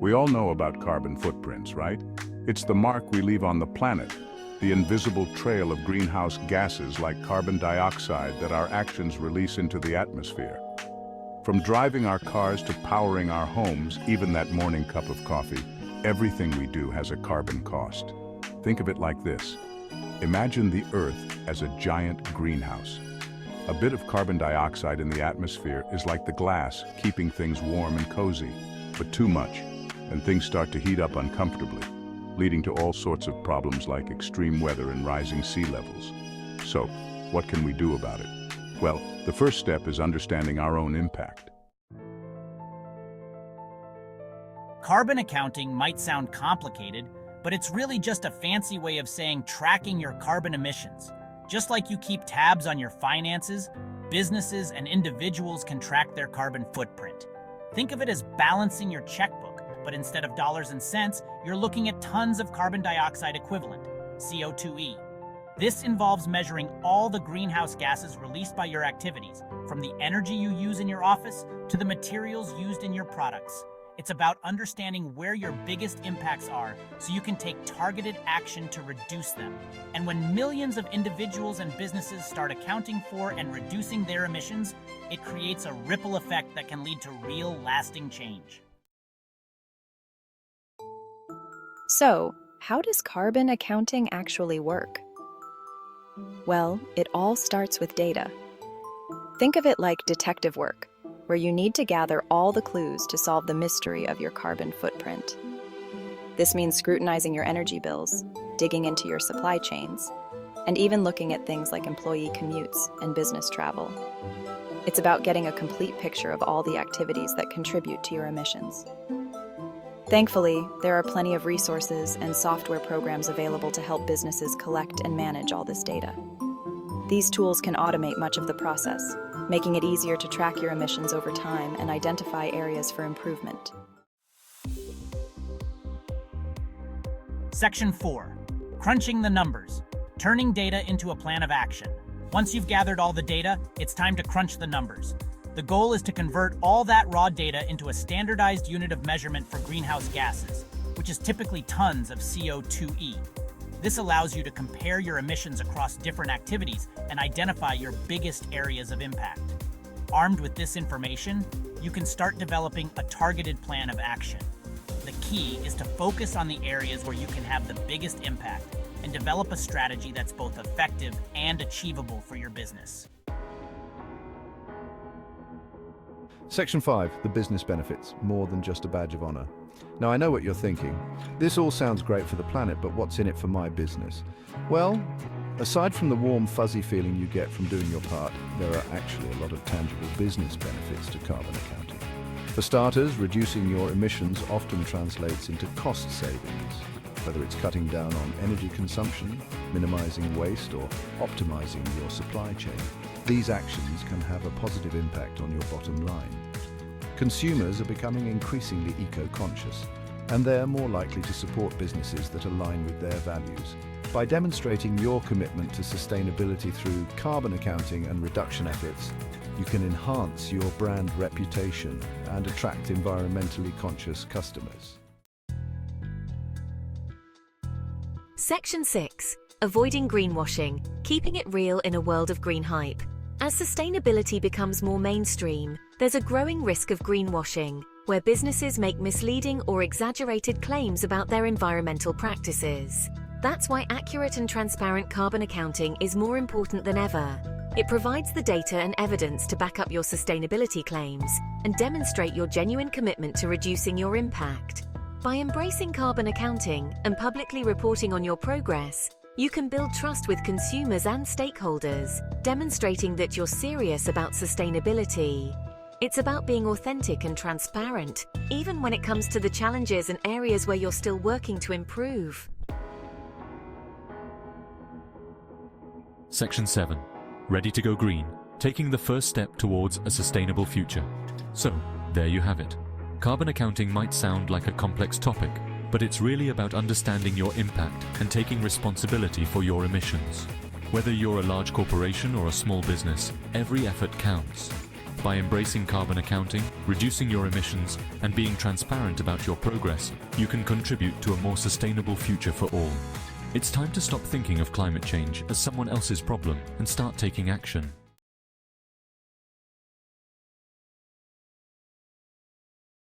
We all know about carbon footprints, right? It's the mark we leave on the planet, the invisible trail of greenhouse gases like carbon dioxide that our actions release into the atmosphere. From driving our cars to powering our homes, even that morning cup of coffee, everything we do has a carbon cost. Think of it like this. Imagine the Earth as a giant greenhouse. A bit of carbon dioxide in the atmosphere is like the glass, keeping things warm and cozy. But too much, and things start to heat up uncomfortably, leading to all sorts of problems like extreme weather and rising sea levels. So, what can we do about it? Well, the first step is understanding our own impact. Carbon accounting might sound complicated, but it's really just a fancy way of saying tracking your carbon emissions. Just like you keep tabs on your finances, businesses and individuals can track their carbon footprint. Think of it as balancing your checkbook, but instead of dollars and cents, you're looking at tons of carbon dioxide equivalent, CO2e. This involves measuring all the greenhouse gases released by your activities, from the energy you use in your office to the materials used in your products. It's about understanding where your biggest impacts are so you can take targeted action to reduce them. And when millions of individuals and businesses start accounting for and reducing their emissions, it creates a ripple effect that can lead to real, lasting change. So, how does carbon accounting actually work? Well, it all starts with data. Think of it like detective work, where you need to gather all the clues to solve the mystery of your carbon footprint. This means scrutinizing your energy bills, digging into your supply chains, and even looking at things like employee commutes and business travel. It's about getting a complete picture of all the activities that contribute to your emissions. Thankfully, there are plenty of resources and software programs available to help businesses collect and manage all this data. These tools can automate much of the process, making it easier to track your emissions over time and identify areas for improvement. Section 4. Crunching the numbers. Turning data into a plan of action. Once you've gathered all the data, it's time to crunch the numbers. The goal is to convert all that raw data into a standardized unit of measurement for greenhouse gases, which is typically tons of CO2e. This allows you to compare your emissions across different activities and identify your biggest areas of impact. Armed with this information, you can start developing a targeted plan of action. The key is to focus on the areas where you can have the biggest impact and develop a strategy that's both effective and achievable for your business. Section 5, the business benefits, more than just a badge of honor. Now I know what you're thinking. This all sounds great for the planet, but what's in it for my business? Well, aside from the warm, fuzzy feeling you get from doing your part, there are actually a lot of tangible business benefits to carbon accounting. For starters, reducing your emissions often translates into cost savings, whether it's cutting down on energy consumption, minimizing waste, or optimizing your supply chain. These actions can have a positive impact on your bottom line. Consumers are becoming increasingly eco-conscious, and they're more likely to support businesses that align with their values. By demonstrating your commitment to sustainability through carbon accounting and reduction efforts, you can enhance your brand reputation and attract environmentally conscious customers. Section 6. Avoiding greenwashing, keeping it real in a world of green hype. As sustainability becomes more mainstream, there's a growing risk of greenwashing, where businesses make misleading or exaggerated claims about their environmental practices. That's why accurate and transparent carbon accounting is more important than ever. It provides the data and evidence to back up your sustainability claims and demonstrate your genuine commitment to reducing your impact. By embracing carbon accounting and publicly reporting on your progress, you can build trust with consumers and stakeholders, demonstrating that you're serious about sustainability. It's about being authentic and transparent, even when it comes to the challenges and areas where you're still working to improve. Section 7. Ready to go green, taking the first step towards a sustainable future. So, there you have it. Carbon accounting might sound like a complex topic, but it's really about understanding your impact and taking responsibility for your emissions. Whether you're a large corporation or a small business, every effort counts. By embracing carbon accounting, reducing your emissions, and being transparent about your progress, you can contribute to a more sustainable future for all. It's time to stop thinking of climate change as someone else's problem and start taking action.